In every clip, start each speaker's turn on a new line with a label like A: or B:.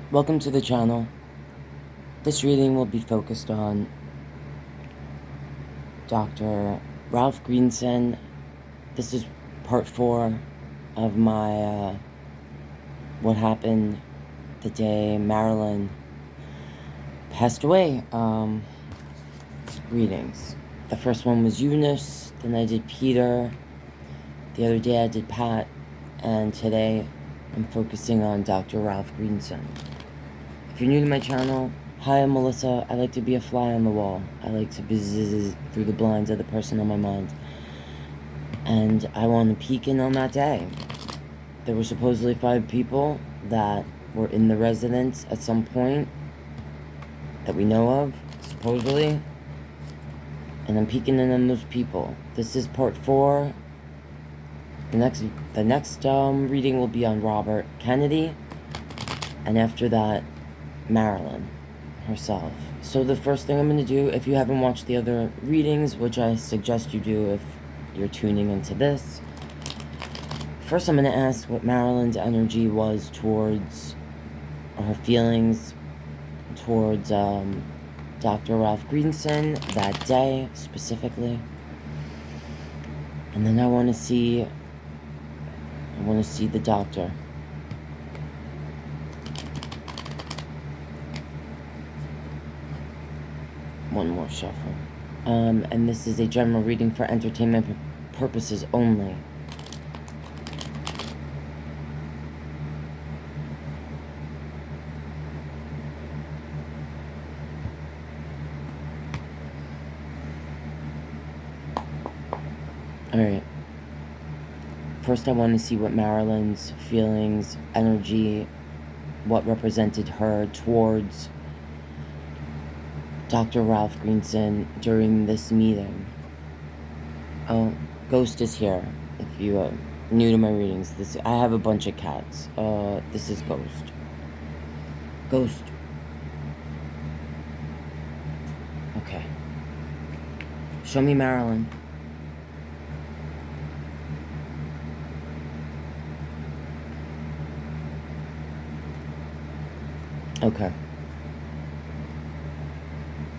A: Welcome to the channel. This reading will be focused on Dr. Ralph Greenson. This is part 4 of my what happened the day Marilyn passed away readings. The first one was Eunice, then I did Peter, the other day I did Pat, and today I'm focusing on Dr. Ralph Greenson. If you're new to my channel, hi, I'm Melissa. I like to be a fly on the wall. I like to buzz through the blinds of the person on my mind. And I want to peek in on that day. There were supposedly 5 people that were in the residence at some point that we know of, supposedly. And I'm peeking in on those people. This is part 4. The next reading will be on Robert Kennedy. And after that, Marilyn herself. So the first thing I'm going to do, if you haven't watched the other readings, which I suggest you do if you're tuning into this, first I'm going to ask what Marilyn's energy was towards, or her feelings towards Dr. Ralph Greenson that day specifically. And then I want to see the doctor. One more shuffle. And this is a general reading for entertainment purposes only. Alright. First I want to see what Marilyn's feelings, energy, what represented her towards Dr. Ralph Greenson during this meeting. Oh, Ghost is here. If you are new to my readings, I have a bunch of cats. This is Ghost. Ghost. Okay. Show me Marilyn. Okay.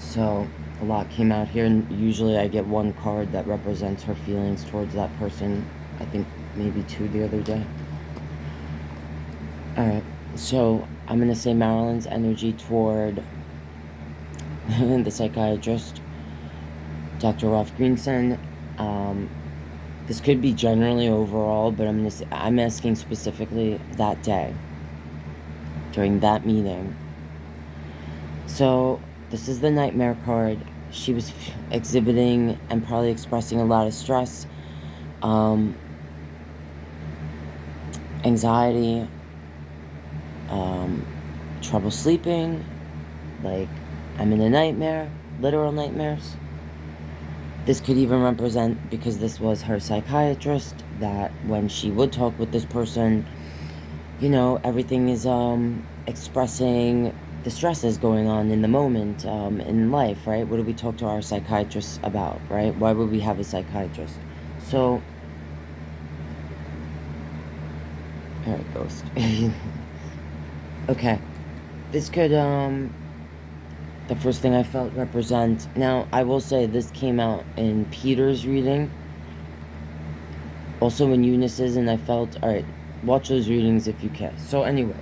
A: So, a lot came out here, and usually I get one card that represents her feelings towards that person. I think maybe 2 the other day. Alright, so I'm going to say Marilyn's energy toward the psychiatrist, Dr. Ralph Greenson. This could be generally overall, but I'm asking specifically that day, during that meeting. So, this is the nightmare card. She was exhibiting and probably expressing a lot of stress, anxiety, trouble sleeping, like I'm in a nightmare, literal nightmares. This could even represent, because this was her psychiatrist, that when she would talk with this person, you know, everything is expressing the stresses going on in the moment, in life, right? What do we talk to our psychiatrists about, right? Why would we have a psychiatrist? So, alright, Ghost. Okay. This could, the first thing I felt represent, now, I will say this came out in Peter's reading, also in Eunice's, and I felt, alright, watch those readings if you can. So anyway,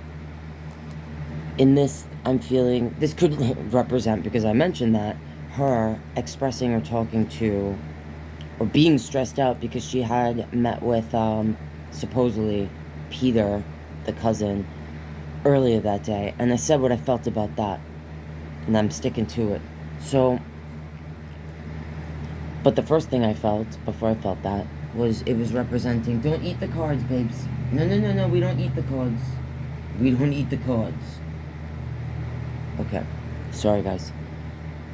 A: in this, I'm feeling, this could represent, because I mentioned that, her expressing or talking to, or being stressed out because she had met with, supposedly, Peter, the cousin, earlier that day. And I said what I felt about that. And I'm sticking to it. So, but the first thing I felt, before I felt that, was it was representing, don't eat the cards, babes. No, no, no, no, we don't eat the cards. We don't eat the cards. Okay, sorry guys.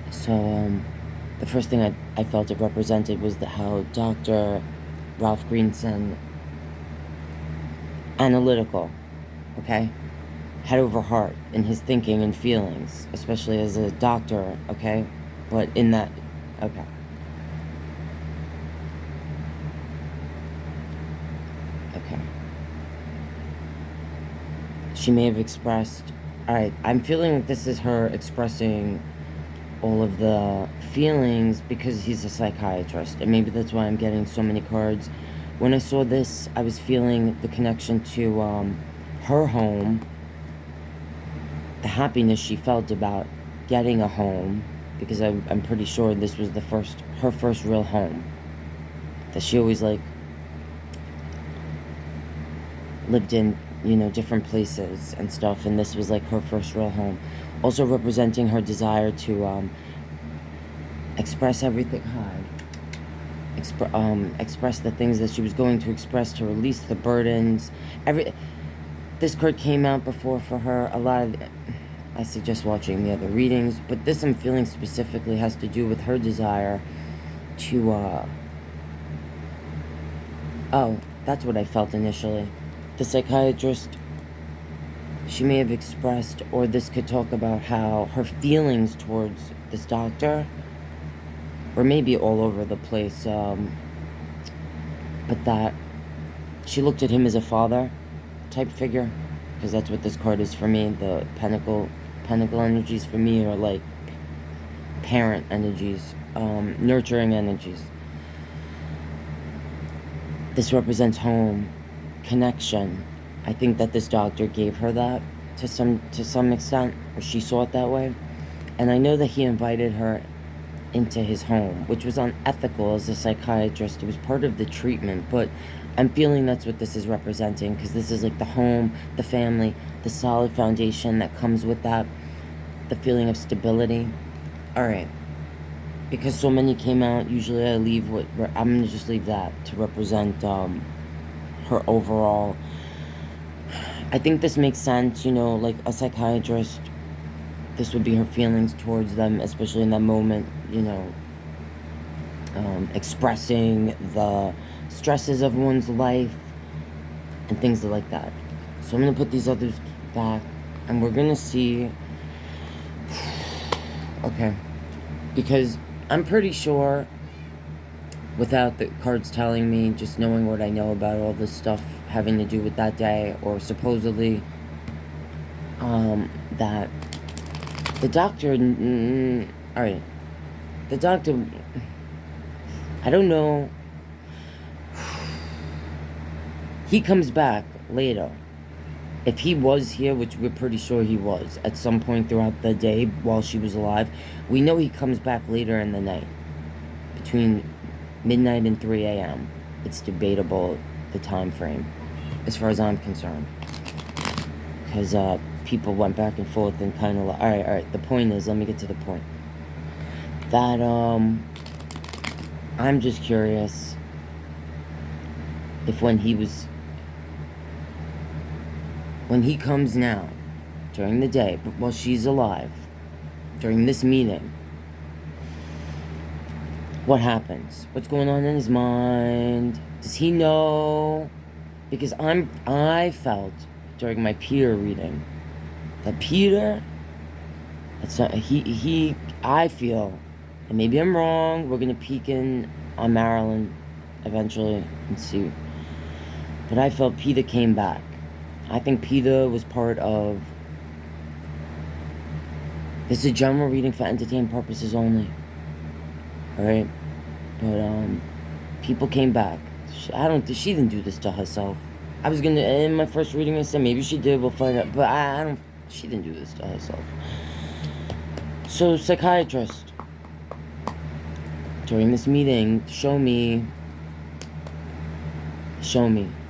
A: So, the first thing I felt it represented was how Dr. Ralph Greenson, analytical, okay? Head over heart in his thinking and feelings, especially as a doctor, okay? But in that, okay. Okay. She may have expressed Alright, I'm feeling like this is her expressing all of the feelings because he's a psychiatrist, and maybe that's why I'm getting so many cards. When I saw this, I was feeling the connection to her home, the happiness she felt about getting a home, because I'm pretty sure this was her first real home, that she always like lived in, you know, different places and stuff, and this was like her first real home. Also representing her desire to express everything. Express the things that she was going to express, to release the burdens. This card came out before for her. A lot of, I suggest watching the other readings, but this I'm feeling specifically has to do with her desire to, oh, that's what I felt initially. The psychiatrist, she may have expressed, or this could talk about how her feelings towards this doctor, or maybe all over the place, but that she looked at him as a father type figure, because that's what this card is for me. The pentacle energies for me are like parent energies, nurturing energies. This represents home, connection. I think that this doctor gave her that to some extent, or she saw it that way. And I know that he invited her into his home, which was unethical as a psychiatrist. It was part of the treatment, but I'm feeling that's what this is representing, because this is like the home, the family, the solid foundation that comes with that, the feeling of stability. All right. Because so many came out, usually I leave I'm going to just leave that to represent her overall. I think this makes sense, you know, like a psychiatrist, this would be her feelings towards them, especially in that moment, you know, expressing the stresses of one's life and things like that. So I'm going to put these others back, and we're going to see, okay, because I'm pretty sure, without the cards telling me, just knowing what I know about all this stuff having to do with that day, or supposedly, that the doctor, alright, the doctor, I don't know, he comes back later. If he was here, which we're pretty sure he was, at some point throughout the day while she was alive, we know he comes back later in the night, between midnight and 3 a.m. It's debatable, the time frame, as far as I'm concerned, because people went back and forth and kind of like, all right, the point is, let me get to the point, that I'm just curious if when he comes now during the day, but while she's alive, during this meeting, what happens? What's going on in his mind? Does he know? Because I felt during my Peter reading that Peter, it's not, I feel, and maybe I'm wrong, we're gonna peek in on Marilyn eventually and see, but I felt Peter came back. I think Peter was part of, this is a general reading for entertainment purposes only, alright? But people came back. She didn't do this to herself. I was gonna, in my first reading, I said maybe she did, we'll find out, but she didn't do this to herself. So, psychiatrist, during this meeting, show me,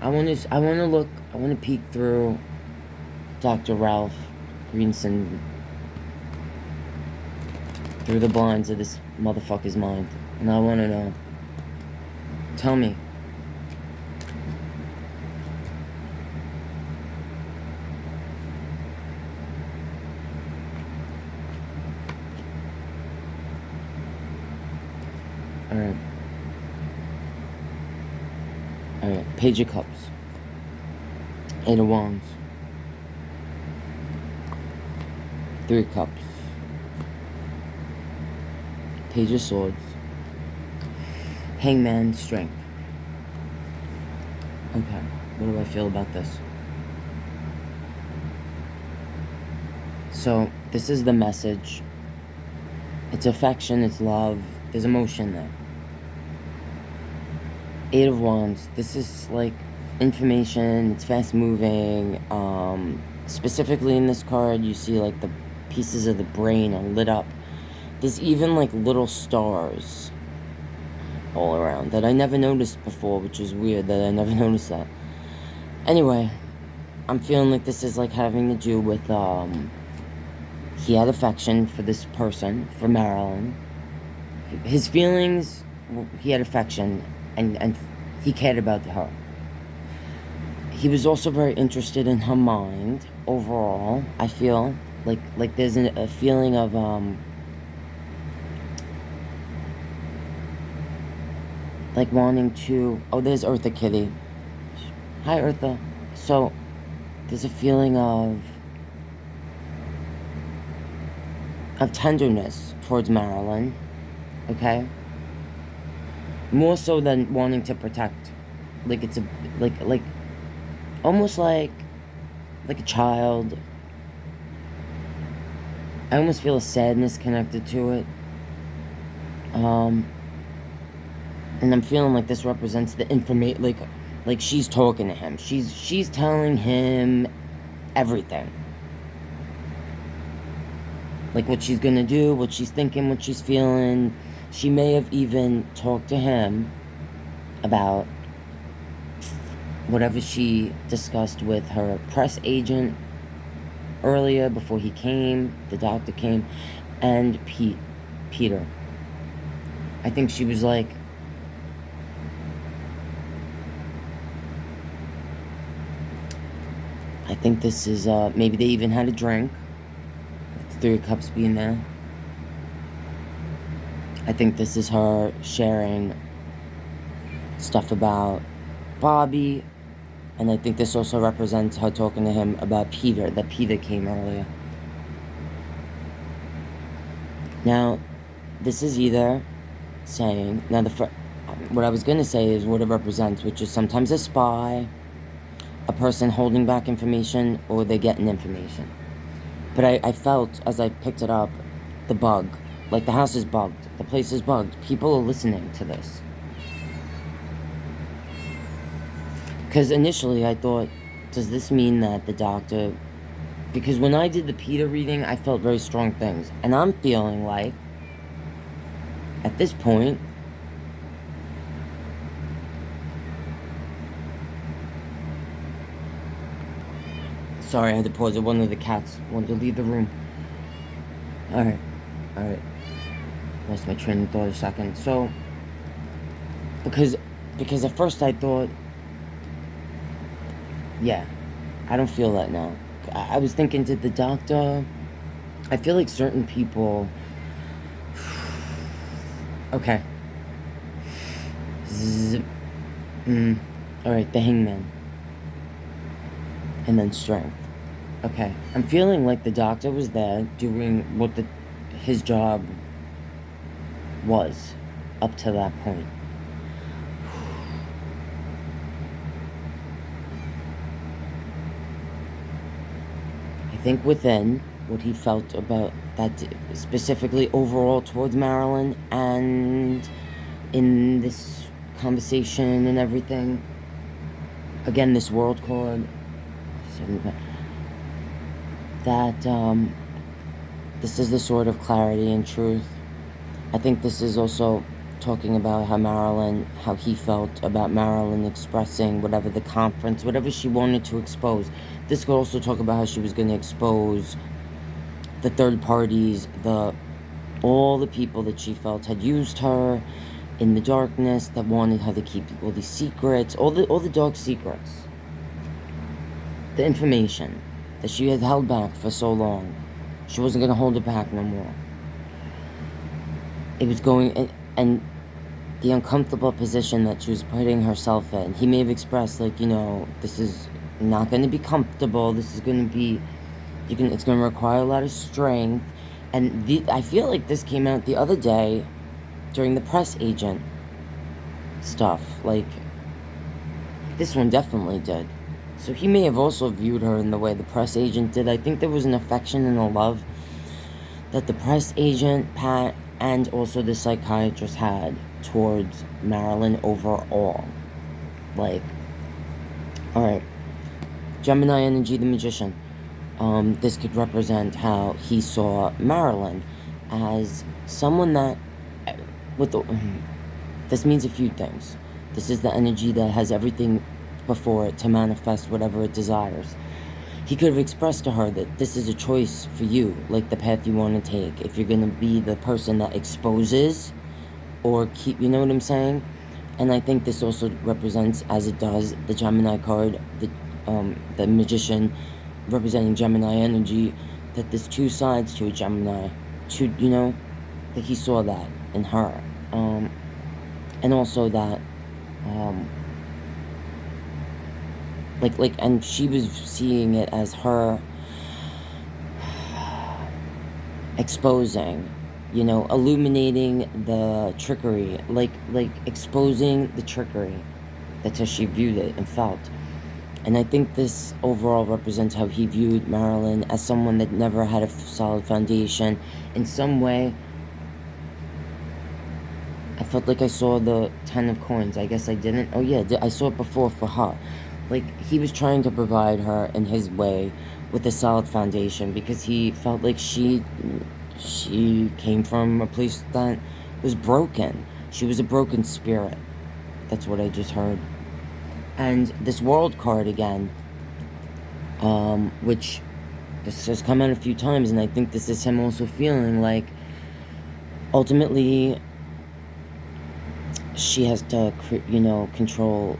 A: I want to peek through Dr. Ralph Greenson, through the blinds of this motherfucker's mind, and I want to know. Tell me. Alright. Alright, Page of Cups. Eight of Wands. Three of Cups. Page of Swords. Hangman, Strength. Okay, what do I feel about this? So, this is the message. It's affection, it's love, there's emotion there. 8 of Wands, this is like information, it's fast moving. Specifically in this card, you see like the pieces of the brain are lit up. There's even like little stars all around that I never noticed before, which is weird that I never noticed that. Anyway, I'm feeling like this is like having to do with, he had affection for this person, for Marilyn. His feelings, he had affection, and he cared about her. He was also very interested in her mind, overall. I feel like there's a feeling of, like wanting to, oh, there's Eartha Kitty. Hi, Eartha. So, there's a feeling of tenderness towards Marilyn, okay? More so than wanting to protect. Like it's a, like, almost like a child. I almost feel a sadness connected to it. And I'm feeling like this represents the information, like she's talking to him. She's telling him everything. Like what she's gonna do, what she's thinking, what she's feeling. She may have even talked to him about whatever she discussed with her press agent earlier before he came, the doctor came, and Peter. I think she was like, I think this is, maybe they even had a drink. 3 of Cups being there. I think this is her sharing stuff about Bobby. And I think this also represents her talking to him about Peter, that Peter came earlier. Now, this is either saying, now what I was going to say is what it represents, which is sometimes a spy, a person holding back information, or they're getting information. But I felt, as I picked it up, the bug. Like, the house is bugged. The place is bugged. People are listening to this. Because initially I thought, does this mean that the doctor... Because when I did the Peter reading, I felt very strong things. And I'm feeling like, at this point... Sorry, I had to pause it. One of the cats wanted to leave the room. Alright. Lost my train of thought a second. So, because at first I thought, yeah, I don't feel that now. I was thinking, did the doctor... I feel like certain people... Okay. Alright, the Hangman. And then Strength. Okay. I'm feeling like the doctor was there doing what his job was up to that point. I think within what he felt about that, specifically overall towards Marilyn, and in this conversation and everything, again, this world card, that this is the sort of clarity and truth. I think this is also talking about how he felt about Marilyn expressing whatever the conference, whatever she wanted to expose. This could also talk about how she was going to expose the third parties, all the people that she felt had used her in the darkness, that wanted her to keep all these secrets, all the dark secrets. The information that she had held back for so long. She wasn't going to hold it back no more. It was going, and the uncomfortable position that she was putting herself in. He may have expressed, like, you know, this is not going to be comfortable. This is going to be, it's going to require a lot of strength. And I feel like this came out the other day during the press agent stuff. Like, this one definitely did. So he may have also viewed her in the way the press agent did. I think there was an affection and a love that the press agent, Pat, and also the psychiatrist had towards Marilyn overall. Like, alright, Gemini energy, the magician. This could represent how he saw Marilyn as someone that, this means a few things. This is the energy that has everything before it to manifest whatever it desires. He could have expressed to her that this is a choice for you, like the path you want to take. If you're going to be the person that exposes or keep, you know what I'm saying? And I think this also represents, as it does, the Gemini card, the magician representing Gemini energy, that there's two sides to a Gemini. You know, that he saw that in her. And also that, and she was seeing it as her exposing, you know, illuminating the trickery, like exposing the trickery. That's how she viewed it and felt. And I think this overall represents how he viewed Marilyn as someone that never had a solid foundation. In some way, I felt like I saw the 10 of coins. I guess I didn't. Oh yeah, I saw it before for her. Like, he was trying to provide her in his way with a solid foundation because he felt like she came from a place that was broken. She was a broken spirit. That's what I just heard. And this world card again, which this has come out a few times, and I think this is him also feeling like ultimately she has to, you know, control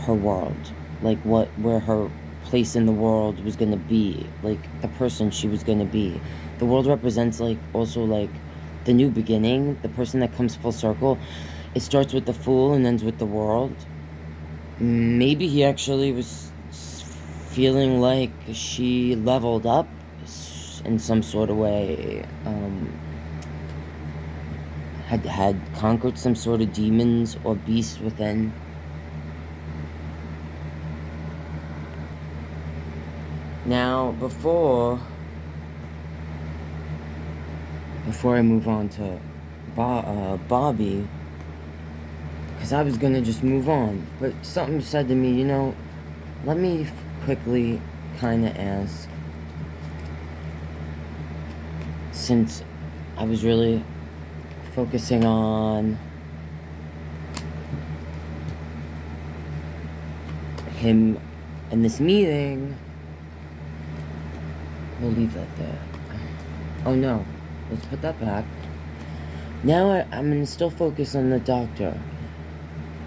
A: her world, like where her place in the world was going to be, like the person she was going to be. The world represents like also like the new beginning, the person that comes full circle. It starts with the Fool and ends with the world. Maybe he actually was feeling like she leveled up in some sort of way, had conquered some sort of demons or beasts within. Now, before I move on to Bobby, because I was going to just move on, but something said to me, you know, let me quickly kind of ask, since I was really focusing on him in this meeting. We'll leave that there. Oh no, let's put that back. Now I'm going to still focus on the doctor.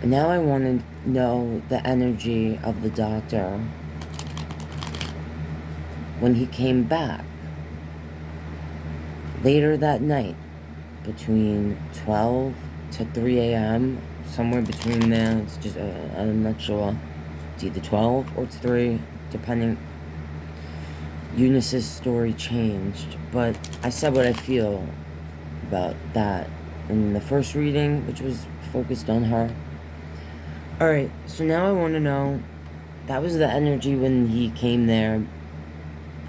A: Now I want to know the energy of the doctor when he came back later that night, between 12 to 3 a.m., somewhere between there. It's just, I'm not sure. It's either 12 or 3, depending. Eunice's story changed, but I said what I feel about that in the first reading, which was focused on her. Alright, so now I want to know, that was the energy when he came there,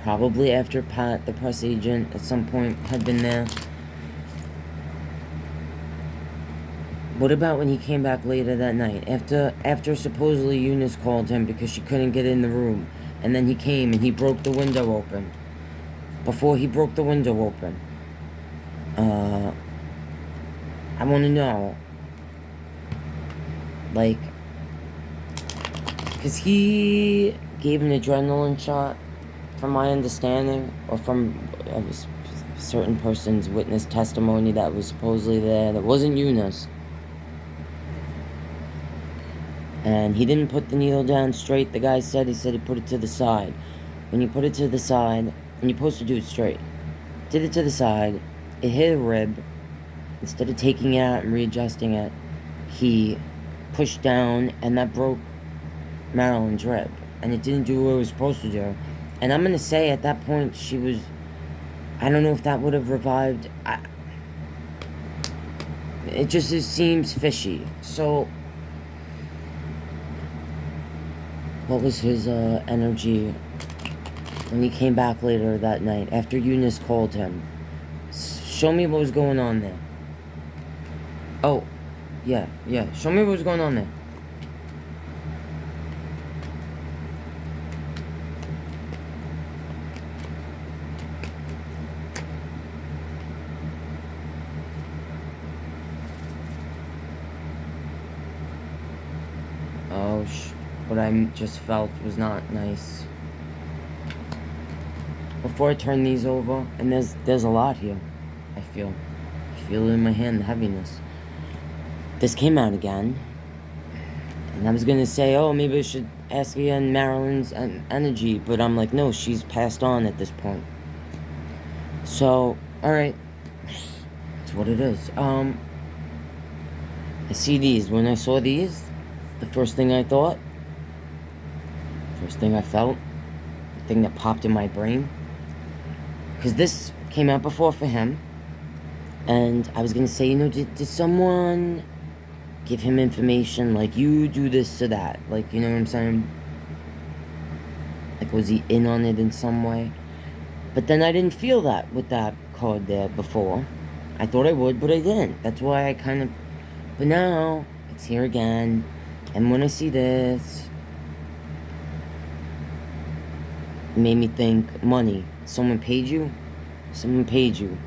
A: probably after Pat, the press agent, at some point had been there. What about when he came back later that night, after supposedly Eunice called him because she couldn't get in the room? And then he came and he broke the window open. Before he broke the window open, I want to know, like, because he gave an adrenaline shot, from my understanding, or from a certain person's witness testimony that was supposedly there, that wasn't Eunice. And he didn't put the needle down straight. The guy said, he put it to the side. When you put it to the side, and you're supposed to do it straight, did it to the side, it hit a rib. Instead of taking it out and readjusting it, he pushed down, and that broke Marilyn's rib. And it didn't do what it was supposed to do. And I'm going to say at that point, she was, I don't know if that would have revived. It seems fishy. So What was his energy when he came back later that night after Eunice called him? Show me what was going on there. Oh, yeah. Show me what was going on there. Oh, what I just felt was not nice. Before I turn these over, and there's a lot here. I feel it in my hand, the heaviness. This came out again, and I was gonna say, oh, maybe I should ask again Marilyn's energy, but I'm like, no, she's passed on at this point. So, all right, that's what it is. I see these. When I saw these, the first thing I thought, first thing I felt, the thing that popped in my brain, because this came out before for him, and I was gonna say, did someone give him information, like, you do this or that, like, you know what I'm saying? Like, was he in on it in some way? But then I didn't feel that with that card there before. I thought I would, but I didn't. That's why I kind of... But now, it's here again. And when I see this, it made me think, money. Someone paid you? Someone paid you.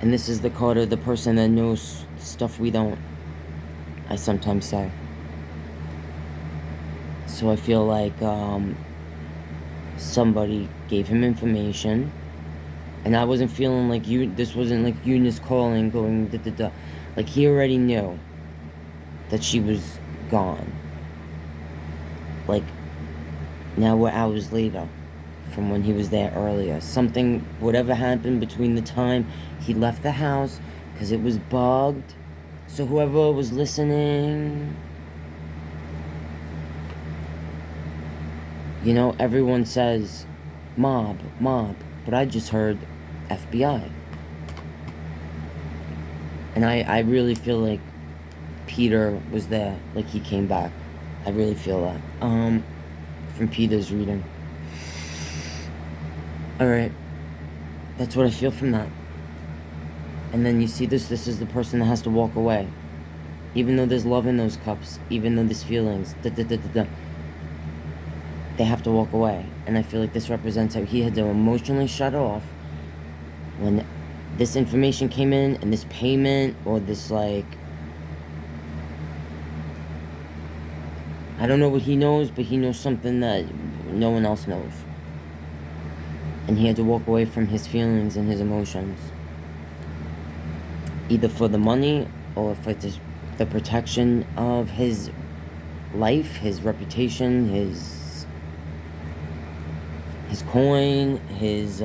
A: And this is the card of the person that knows stuff we don't, I sometimes say. So I feel like somebody gave him information, and I wasn't feeling like this wasn't like Eunice calling, going da-da-da. Like, he already knew that she was gone. Like, now we're hours later from when he was there earlier. Something, whatever happened between the time he left the house, because it was bugged. So whoever was listening, you know, everyone says mob, but I just heard FBI. And I really feel like Peter was there, like he came back. I really feel that. From Peter's reading. Alright. That's what I feel from that. And then you see this is the person that has to walk away. Even though there's love in those cups, even though there's feelings, they have to walk away. And I feel like this represents how he had to emotionally shut off when this information came in, and this payment, or this, like, I don't know what he knows, but he knows something that no one else knows. And he had to walk away from his feelings and his emotions. Either for the money, or for the protection of his life, his reputation, his coin, his,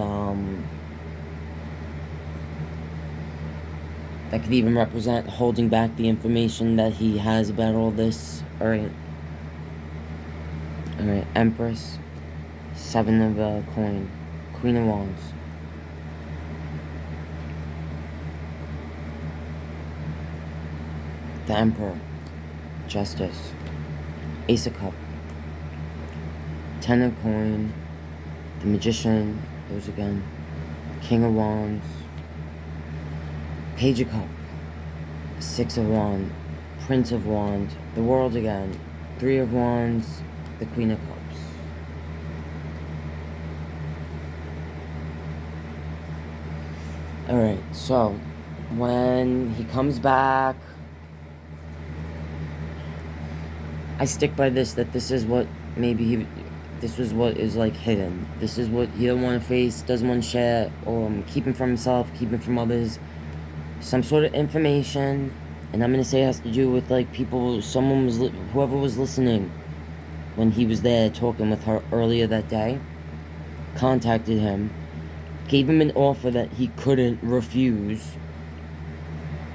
A: that could even represent holding back the information that he has about all this. Alright, Empress, 7 of coin, Queen of Wands. The Emperor, Justice, Ace of Cup, 10 of coin, the Magician, goes again, King of Wands, Page of Cup, 6 of Wands, Prince of Wands, the World again, 3 of Wands, the Queen of Cups. Alright, so when he comes back, I stick by this, that this is what maybe this was what is, like, hidden. This is what he don't want to face, doesn't want to share, or keep it from himself, keep it from others. Some sort of information, and I'm going to say it has to do with, like, people, whoever was listening when he was there talking with her earlier that day, contacted him, gave him an offer that he couldn't refuse.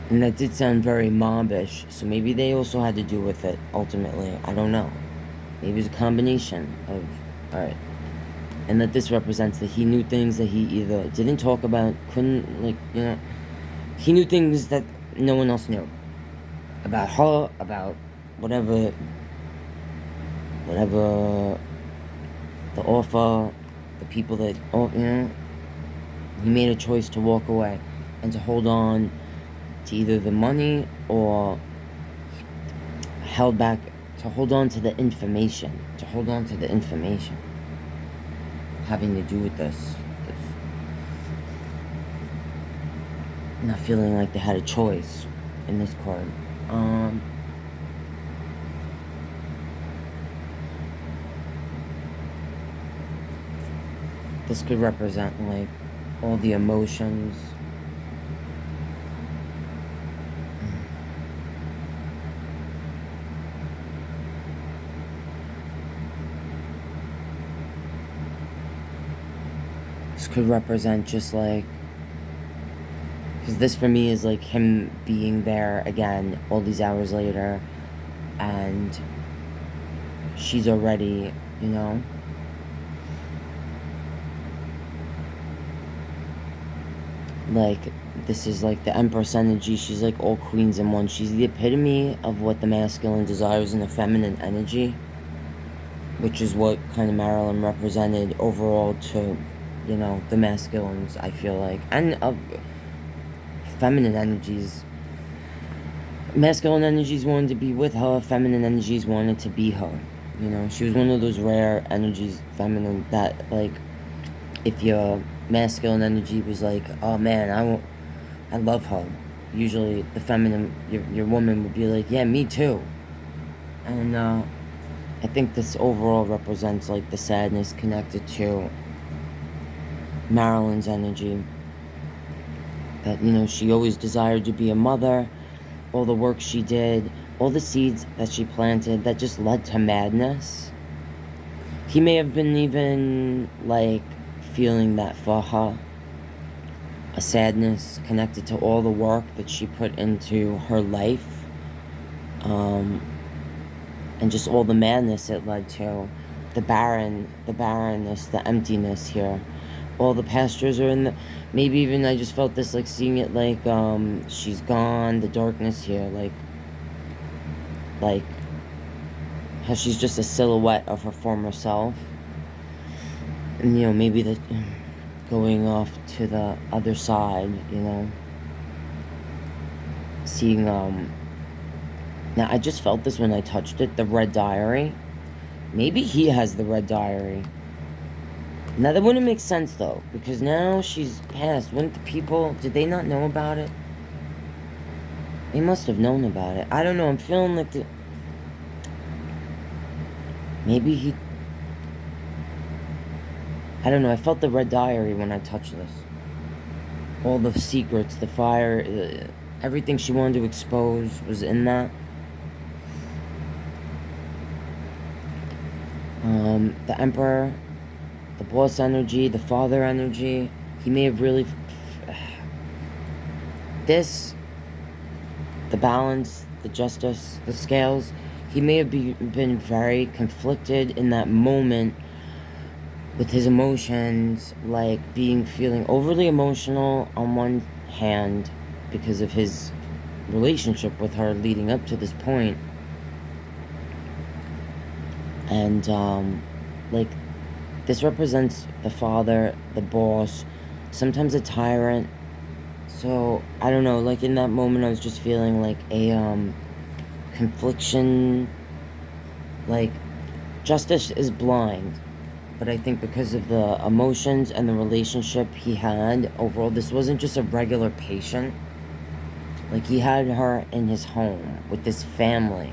A: And that did sound very mobbish, so maybe they also had to do with it, ultimately. I don't know. Maybe it was a combination of... Alright. And that this represents that he knew things that he either didn't talk about, couldn't, like, you know... He knew things that no one else knew. About her, about whatever... whatever the offer, the people that, he made a choice to walk away and to hold on to either the money or held back, to hold on to the information, having to do with this. Not feeling like they had a choice in this card. This could represent like all the emotions. This could represent just like, because this for me is like him being there again all these hours later, and she's already, like, this is like the Empress energy. She's like all queens in one. She's the epitome of what the masculine desires in the feminine energy, which is what kind of Marilyn represented overall to, the masculines, I feel like. And feminine energies. Masculine energies wanted to be with her. Feminine energies wanted to be her. She was one of those rare energies, feminine, that, like, if your masculine energy was like, oh man, I love her, usually the feminine, your woman would be like, yeah, me too. And I think this overall represents like the sadness connected to Marilyn's energy, that she always desired to be a mother, all the work she did, all the seeds that she planted that just led to madness. He may have been even like feeling that for her, a sadness connected to all the work that she put into her life, and just all the madness it led to, the barrenness, the emptiness here. All the pastures are in the, maybe even I just felt this, like seeing it like, she's gone, the darkness here, like how she's just a silhouette of her former self. And maybe the going off to the other side, seeing, now I just felt this when I touched it, the red diary. Maybe he has the red diary. Now that wouldn't make sense though, because now she's passed. Wouldn't the people, did they not know about it? They must have known about it. I don't know, I'm feeling like maybe I don't know, I felt the red diary when I touched this. All the secrets, the fire, everything she wanted to expose was in that. The Emperor, the boss energy, the father energy. He may have really... this, the balance, the justice, the scales. He may have been very conflicted in that moment with his emotions, like feeling overly emotional on one hand because of his relationship with her leading up to this point. And, like, this represents the father, the boss, sometimes a tyrant. So, I don't know, like, in that moment I was just feeling like a, confliction, like, justice is blind. But I think because of the emotions and the relationship he had overall, this wasn't just a regular patient. Like, he had her in his home with this family.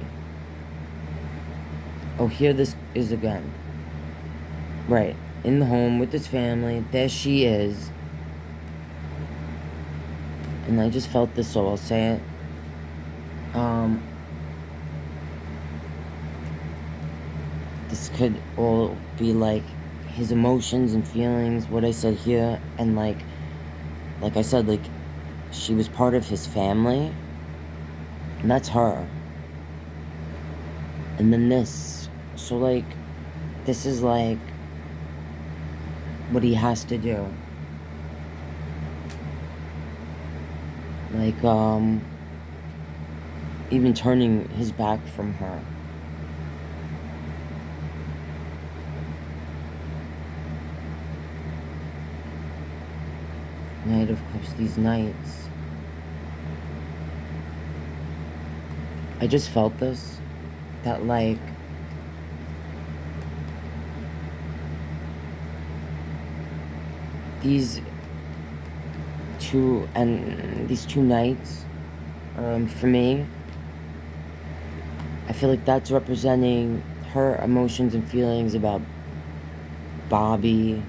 A: Oh, here this is again. Right. In the home with his family. There she is. And I just felt this, so I'll say it. This could all be like his emotions and feelings, what I said here, and like I said, like, she was part of his family, and that's her. And then this, so like, this is like what he has to do. Like, even turning his back from her. Knight of Cups, these knights. I just felt this. That, like, these two knights, for me, I feel like that's representing her emotions and feelings about Bobby.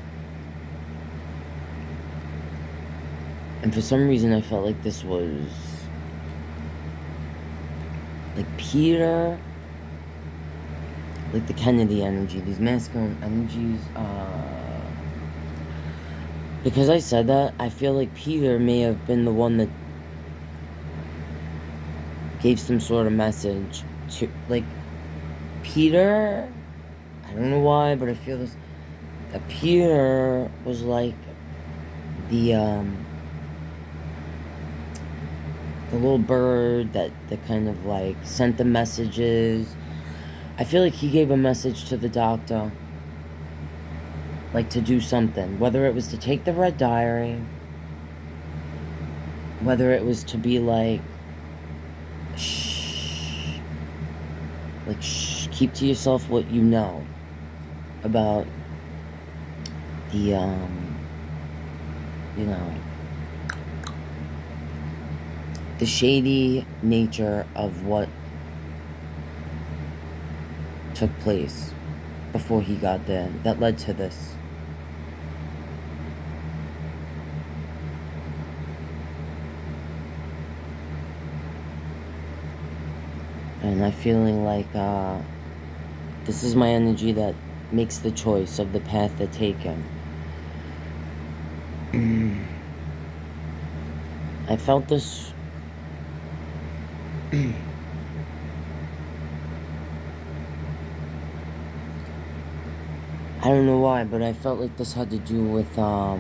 A: And for some reason, I felt like this was, like, Peter, like the Kennedy energy, these masculine energies. Because I said that, I feel like Peter may have been the one that gave some sort of message to, like, Peter, I don't know why, but I feel this, that Peter was like the little bird that kind of, like, sent the messages. I feel like he gave a message to the doctor, like, to do something, whether it was to take the red diary, whether it was to be like, shh, like, shh, keep to yourself what you know about the, you know, the shady nature of what took place before he got there that led to this. And I'm feeling like this is my energy that makes the choice of the path they're taking. I felt this. I don't know why, but I felt like this had to do with, I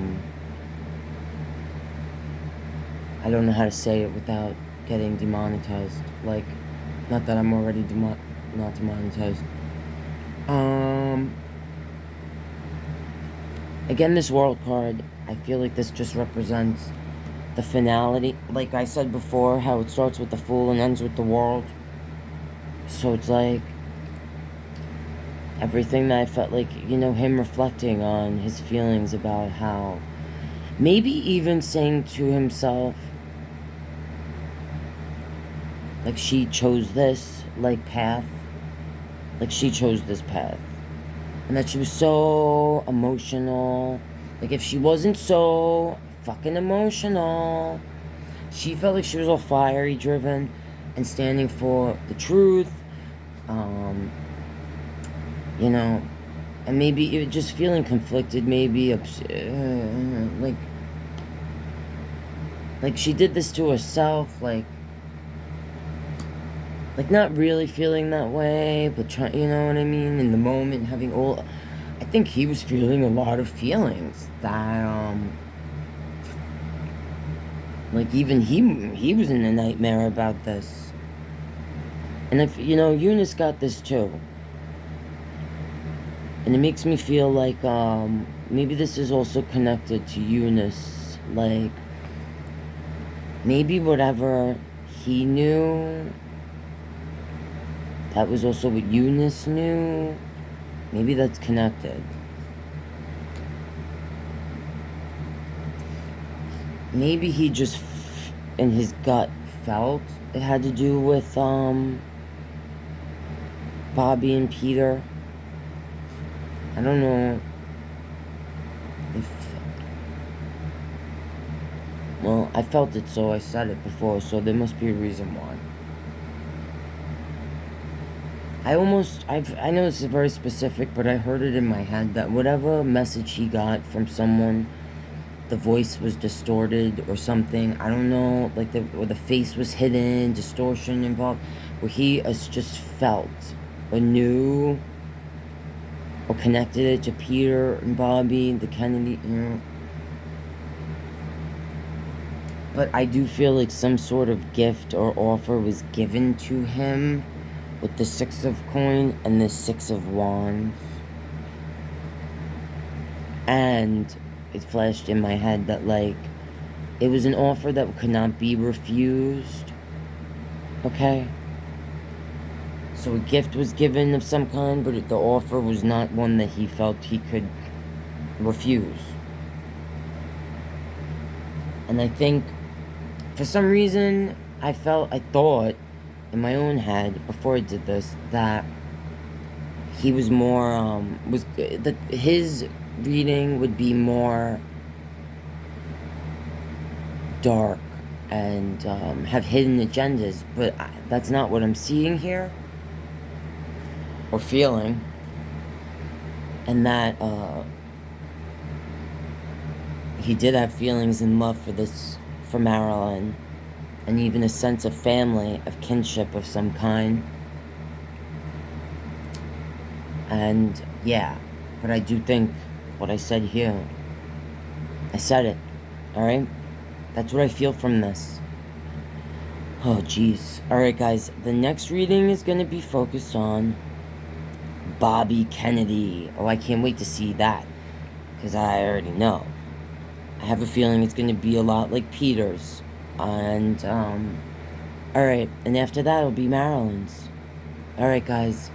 A: don't know how to say it without getting demonetized. Like, not that I'm already not demonetized. Again, this world card, I feel like this just represents the finality. Like I said before, how it starts with the Fool and ends with the World. So it's like everything that I felt like, you know, him reflecting on his feelings about how, maybe even saying to himself, like, she chose this, like, path. Like, she chose this path. And that she was so emotional. Like, if she wasn't so fucking emotional, she felt like she was all fiery driven and standing for the truth. You know, and maybe it just feeling conflicted, maybe like she did this to herself, like not really feeling that way, but trying, you know what I mean, in the moment, having all, I think he was feeling a lot of feelings that, like, even he was in a nightmare about this. And if, you know, Eunice got this too. And it makes me feel like, maybe this is also connected to Eunice. Like, maybe whatever he knew, that was also what Eunice knew. Maybe that's connected. Maybe he just, in his gut, felt it had to do with, Bobby and Peter. I don't know if... Well, I felt it, so I said it before, so there must be a reason why. I know this is very specific, but I heard it in my head that whatever message he got from someone, the voice was distorted or something. I don't know, like the face was hidden, distortion involved, where he has just felt or knew or connected it to Peter and Bobby, the Kennedy, you know. But I do feel like some sort of gift or offer was given to him with the 6 of coin and the 6 of wands. And it flashed in my head that, like, It was an offer that could not be refused. Okay? So a gift was given of some kind, but the offer was not one that he felt he could refuse. And I think, for some reason, I thought, in my own head, before I did this, that he was more, that his reading would be more dark and have hidden agendas, but that's not what I'm seeing here or feeling. And that he did have feelings and love for Marilyn, and even a sense of family, of kinship of some kind. And yeah, but I do think what I said here, I said it, alright? That's what I feel from this. Oh, jeez. Alright, guys, the next reading is going to be focused on Bobby Kennedy. Oh, I can't wait to see that, because I already know. I have a feeling it's going to be a lot like Peter's. And, alright, and after that, it'll be Marilyn's. Alright, guys,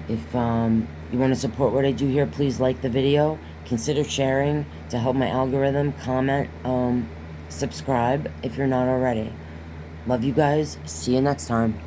A: if, you want to support what I do here, please like the video. Consider sharing to help my algorithm. Comment, subscribe if you're not already. Love you guys. See you next time.